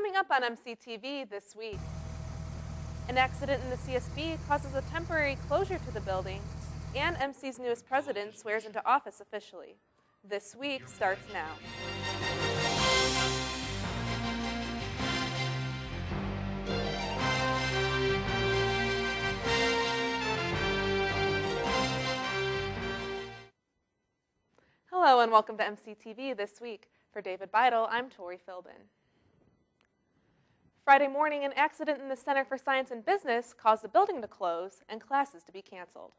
Coming up on MCTV this week, an accident in the CSB causes a temporary closure to the building, and MC's newest president swears into office officially. This week starts now. Hello and welcome to MCTV this week. For David Beidel, I'm Tori Philbin. Friday morning, an accident in the Center for Science and Business caused the building to close and classes to be canceled.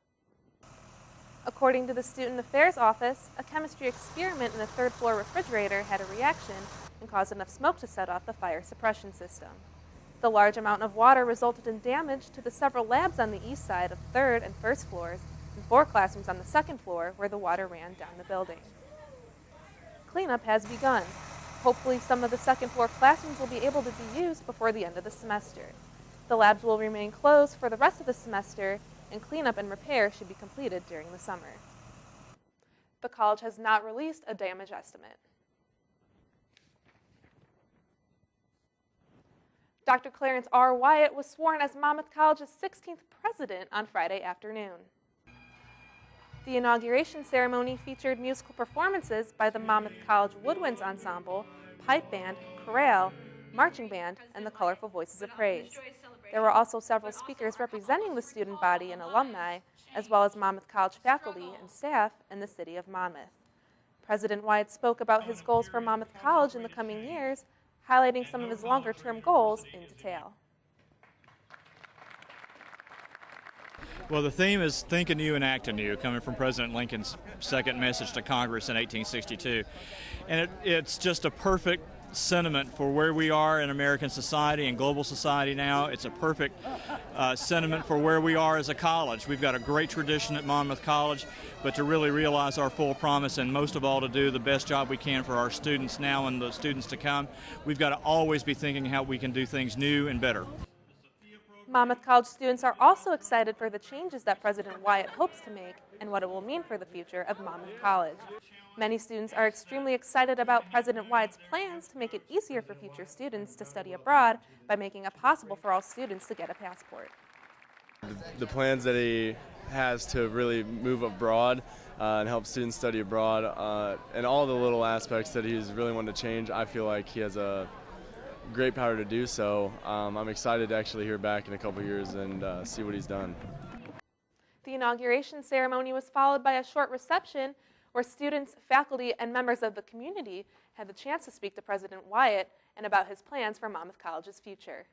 According to the Student Affairs Office, a chemistry experiment in a third-floor refrigerator had a reaction and caused enough smoke to set off the fire suppression system. The large amount of water resulted in damage to the several labs on the east side of 3rd and 1st floors and 4 classrooms on the 2nd floor where the water ran down the building. Cleanup has begun. Hopefully some of the 2nd floor classrooms will be able to be used before the end of the semester. The labs will remain closed for the rest of the semester, and cleanup and repair should be completed during the summer. The college has not released a damage estimate. Dr. Clarence R. Wyatt was sworn as Monmouth College's 16th president on Friday afternoon. The inauguration ceremony featured musical performances by the Monmouth College Woodwinds Ensemble, Pipe Band, Chorale, Marching Band, and the Colorful Voices of Praise. There were also several speakers representing the student body and alumni, as well as Monmouth College faculty and staff in the city of Monmouth. President Wyatt spoke about his goals for Monmouth College in the coming years, highlighting some of his longer-term goals in detail. Well, the theme is Think Anew and Act Anew, coming from President Lincoln's second message to Congress in 1862. And it's just a perfect sentiment for where we are in American society and global society now. It's a perfect sentiment for where we are as a college. We've got a great tradition at Monmouth College, but to really realize our full promise and most of all to do the best job we can for our students now and the students to come, we've got to always be thinking how we can do things new and better. Monmouth College students are also excited for the changes that President Wyatt hopes to make and what it will mean for the future of Monmouth College. Many students are extremely excited about President Wyatt's plans to make it easier for future students to study abroad by making it possible for all students to get a passport. The plans that he has to really move abroad and help students study abroad and all the little aspects that he's really wanting to change, I feel like he has a great power to do so. I'm excited to actually hear back in a couple years and see what he's done. The inauguration ceremony was followed by a short reception where students, faculty, and members of the community had the chance to speak to President Wyatt and about his plans for Monmouth College's future.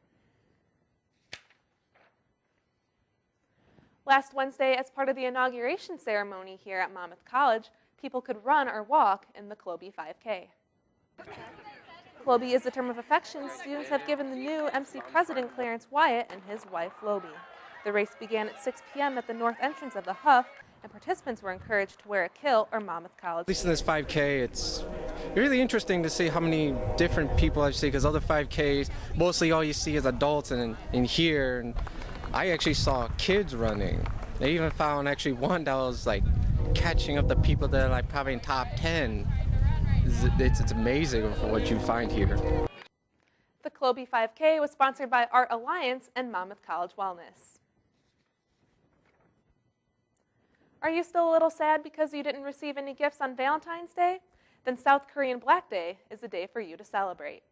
Last Wednesday, as part of the inauguration ceremony here at Monmouth College, people could run or walk in the Cloby 5K. Cloby is a term of affection students have given the new MC President Clarence Wyatt and his wife Loby. The race began at 6 p.m. at the north entrance of the Huff, and participants were encouraged to wear a kilt or Monmouth College. At least in this 5K, it's really interesting to see how many different people I see, because other 5Ks, mostly all you see is adults, and in here, and I actually saw kids running. They even found actually one that was like catching up the people that are like probably in top 10. It's amazing for what you find here. The Cloby 5K was sponsored by Art Alliance and Monmouth College Wellness. Are you still a little sad because you didn't receive any gifts on Valentine's Day? Then South Korean Black Day is a day for you to celebrate.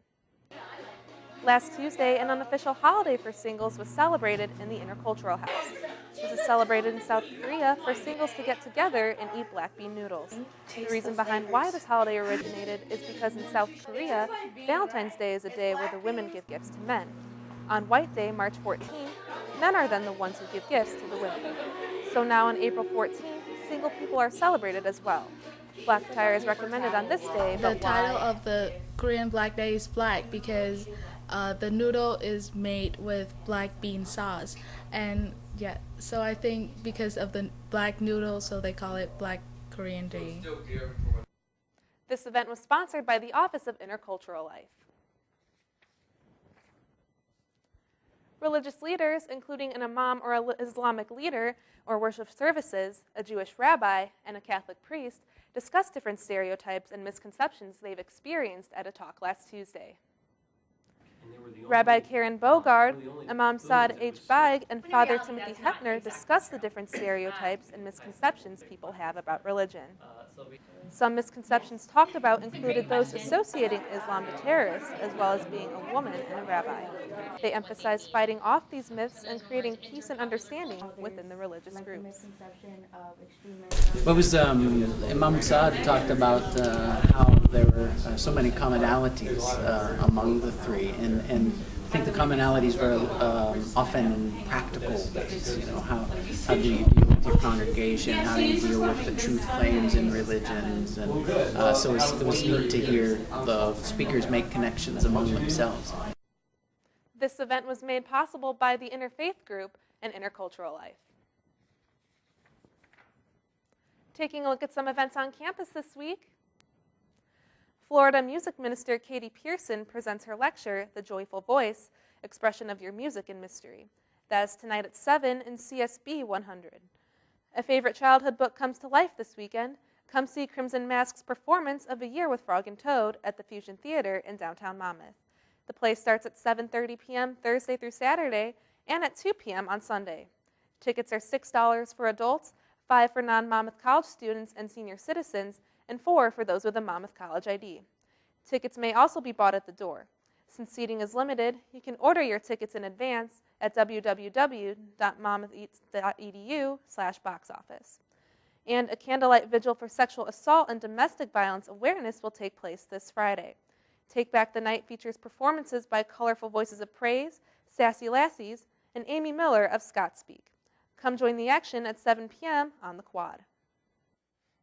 Last Tuesday, an unofficial holiday for singles was celebrated in the Intercultural House. This is celebrated in South Korea for singles to get together and eat black bean noodles. The reason behind why this holiday originated is because in South Korea, Valentine's Day is a day where the women give gifts to men. On White Day, March 14th, men are then the ones who give gifts to the women. So now on April 14th, single people are celebrated as well. Black attire is recommended on this day, but the title of the Korean Black Day is black because the noodle is made with black bean sauce, and yeah, so I think because of the black noodle, so they call it Black Korean Day. This event was sponsored by the Office of Intercultural Life. Religious leaders, including an imam or an Islamic leader or worship services, a Jewish rabbi, and a Catholic priest, discussed different stereotypes and misconceptions they've experienced at a talk last Tuesday. And they Rabbi Karen Bogard, Imam Saad H. Baig, and Father Timothy Hepner discussed the different stereotypes and misconceptions people have about religion. Some misconceptions talked about included those associating Islam to terrorists, as well as being a woman and a rabbi. They emphasized fighting off these myths and creating peace and understanding within the religious groups. What was Imam Saad talked about how there were so many commonalities among the three, and I think the commonalities were often practical ways. You know, how do you deal with your congregation? How do you deal with the truth claims in religions? And so it was neat to hear the speakers make connections among themselves. This event was made possible by the Interfaith Group and Intercultural Life. Taking a look at some events on campus this week. Florida Music Minister Katie Pearson presents her lecture, The Joyful Voice, Expression of Your Music and Mystery. That is tonight at 7 in CSB 100. A favorite childhood book comes to life this weekend. Come see Crimson Mask's performance of A Year with Frog and Toad at the Fusion Theater in downtown Monmouth. The play starts at 7:30 p.m. Thursday through Saturday and at 2 p.m. on Sunday. Tickets are $6 for adults, $5 for non-Monmouth College students and senior citizens, and $4 for those with a Monmouth College ID. Tickets may also be bought at the door. Since seating is limited, you can order your tickets in advance at www.monmoutheast.edu/box-office. And a candlelight vigil for sexual assault and domestic violence awareness will take place this Friday. Take Back the Night features performances by Colorful Voices of Praise, Sassy Lassies, and Amy Miller of Scott Speak. Come join the action at 7 p.m. on the Quad.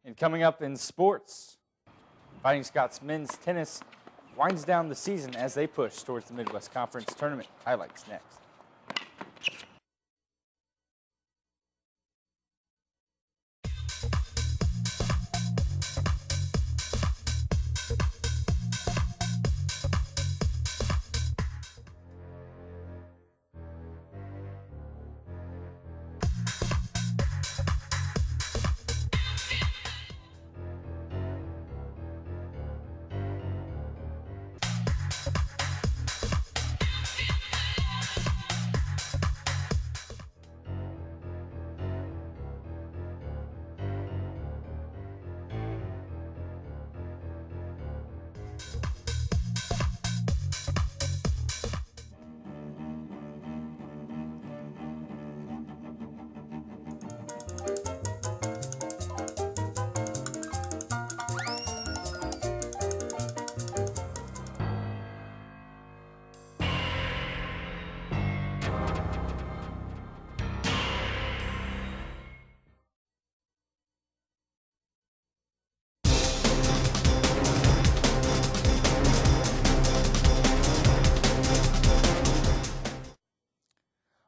And coming up in sports, Fighting Scots men's tennis winds down the season as they push towards the Midwest Conference Tournament. Highlights next.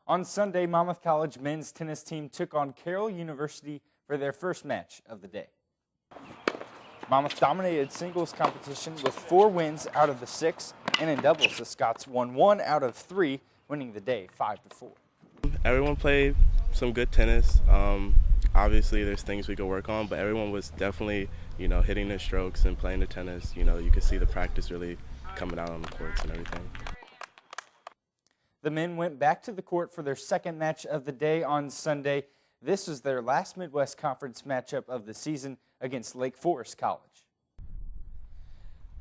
On Sunday, Monmouth College men's tennis team took on Carroll University for their first match of the day. Monmouth dominated singles competition with 4 wins out of the 6, and in doubles, the Scots won 1 out of 3, winning the day 5-4. Everyone played some good tennis. Obviously, there's things we could work on, but everyone was definitely, hitting their strokes and playing the tennis. You could see the practice really coming out on the courts and everything. The men went back to the court for their second match of the day on Sunday. This was their last Midwest Conference matchup of the season against Lake Forest College.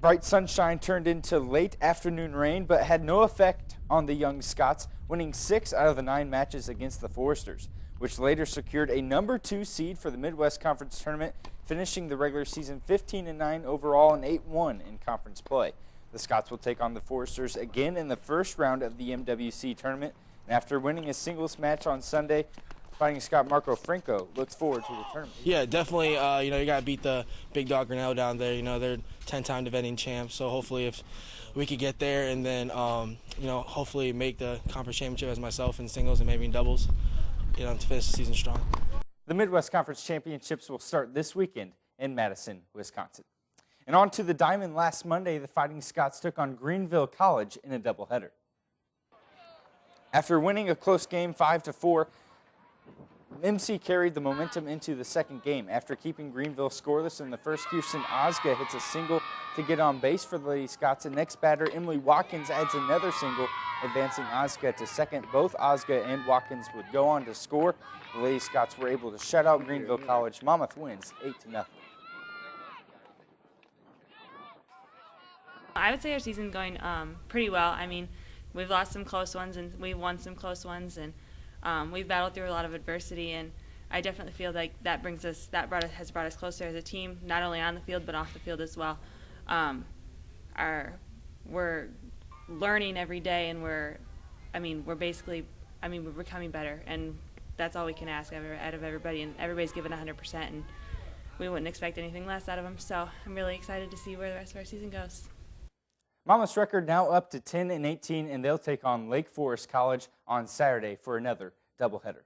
Bright sunshine turned into late afternoon rain, but had no effect on the young Scots, winning 6 out of the 9 matches against the Foresters, which later secured a number 2 seed for the Midwest Conference Tournament, finishing the regular season 15-9 overall and 8-1 in conference play. The Scots will take on the Foresters again in the first round of the MWC tournament. And after winning a singles match on Sunday, Fighting Scot Marco Franco looks forward to the tournament. Yeah, definitely. You got to beat the big dog Grinnell down there. They're 10-time defending champs. So hopefully, if we could get there and then, hopefully make the conference championship as myself in singles and maybe in doubles, to finish the season strong. The Midwest Conference Championships will start this weekend in Madison, Wisconsin. And on to the Diamond. Last Monday, the Fighting Scots took on Greenville College in a doubleheader. After winning a close game 5-4, MC carried the momentum into the second game. After keeping Greenville scoreless in the first, Kirsten Ozga hits a single to get on base for the Lady Scots. And next batter, Emily Watkins adds another single, advancing Ozga to second. Both Ozga and Watkins would go on to score. The Lady Scots were able to shut out Greenville College. Monmouth wins 8-0. I would say our season's going pretty well. I mean, we've lost some close ones and we've won some close ones, and we've battled through a lot of adversity, and I definitely feel like that has brought us closer as a team, not only on the field but off the field as well. We're learning every day, and we're becoming better, and that's all we can ask out of everybody, and everybody's given 100%, and we wouldn't expect anything less out of them. So I'm really excited to see where the rest of our season goes. Monmouth's record now up to 10-18, and they'll take on Lake Forest College on Saturday for another doubleheader.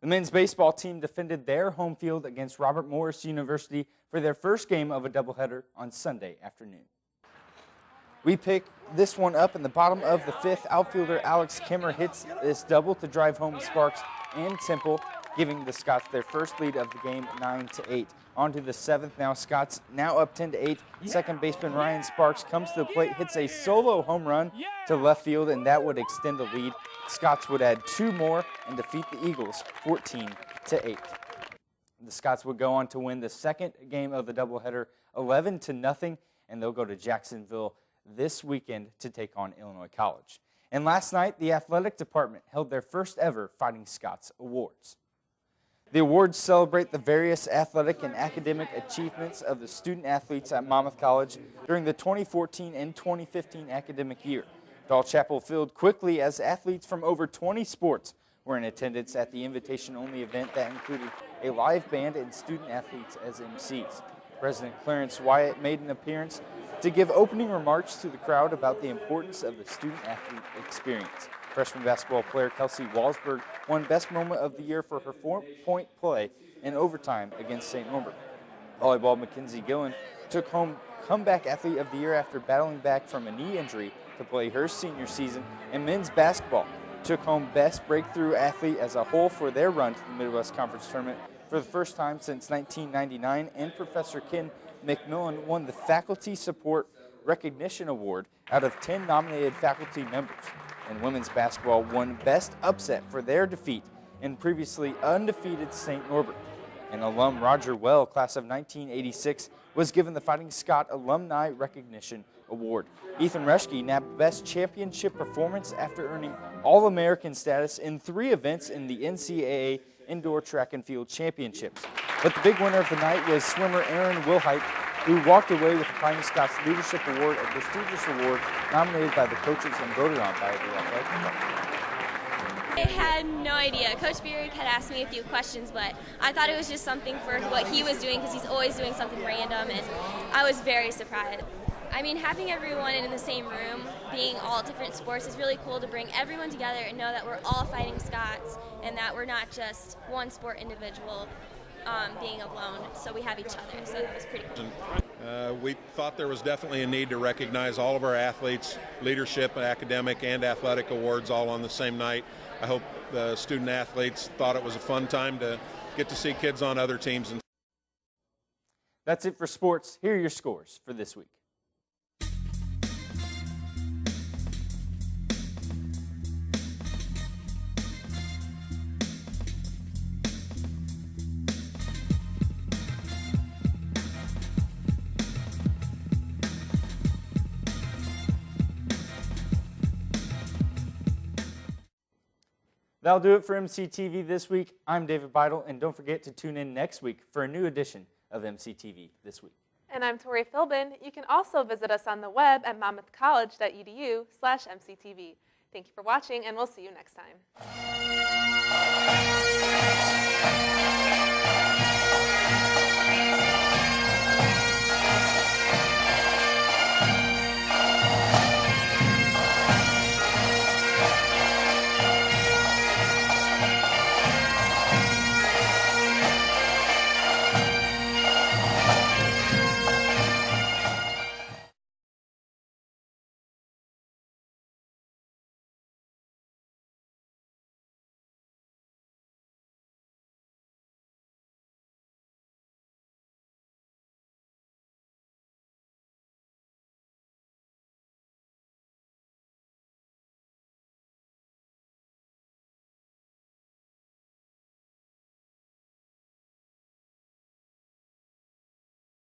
The men's baseball team defended their home field against Robert Morris University for their first game of a doubleheader on Sunday afternoon. We pick this one up in the bottom of the fifth. Outfielder Alex Kimmer hits this double to drive home Sparks and Temple, giving the Scots their first lead of the game 9-8. On to the seventh now. Scots now up 10-8. Second baseman Ryan Sparks comes to the plate, hits a solo home run to left field, and that would extend the lead. Scots would add two more and defeat the Eagles 14-8. The Scots would go on to win the second game of the doubleheader 11-0, and they'll go to Jacksonville this weekend to take on Illinois College. And last night, the athletic department held their first ever Fighting Scots Awards. The awards celebrate the various athletic and academic achievements of the student athletes at Monmouth College during the 2014 and 2015 academic year. Doll Chapel filled quickly as athletes from over 20 sports were in attendance at the invitation-only event that included a live band and student athletes as MCs. President Clarence Wyatt made an appearance to give opening remarks to the crowd about the importance of the student-athlete experience. Freshman basketball player Kelsey Walsberg won Best Moment of the Year for her 4-point play in overtime against St. Norbert. Volleyball Mackenzie Gillen took home Comeback Athlete of the Year after battling back from a knee injury to play her senior season. And men's basketball took home Best Breakthrough Athlete as a whole for their run to the Midwest Conference Tournament for the first time since 1999. And Professor Ken McMillan won the Faculty Support Recognition Award out of 10 nominated faculty members. And women's basketball won Best Upset for their defeat in previously undefeated St. Norbert. And alum Roger Well, class of 1986, was given the Fighting Scot Alumni Recognition Award. Ethan Reschke nabbed Best Championship Performance after earning All-American status in 3 events in the NCAA Indoor Track and Field Championships. But the big winner of the night was swimmer Aaron Wilhite, who walked away with the Fighting Scots Leadership Award, a prestigious award nominated by the coaches and voted on by the athletic department. I had no idea. Coach Bierig had asked me a few questions, but I thought it was just something for what he was doing because he's always doing something random, and I was very surprised. I mean, having everyone in the same room, being all different sports, is really cool to bring everyone together and know that we're all Fighting Scots and that we're not just one sport individual being alone, so we have each other, so that was pretty cool. We thought there was definitely a need to recognize all of our athletes, leadership, academic, and athletic awards all on the same night. I hope the student athletes thought it was a fun time to get to see kids on other teams. That's it for sports. Here are your scores for this week. That'll do it for MCTV this week. I'm David Beidle, and don't forget to tune in next week for a new edition of MCTV This Week. And I'm Tori Philbin. You can also visit us on the web at monmouthcollege.edu/MCTV. Thank you for watching, and we'll see you next time.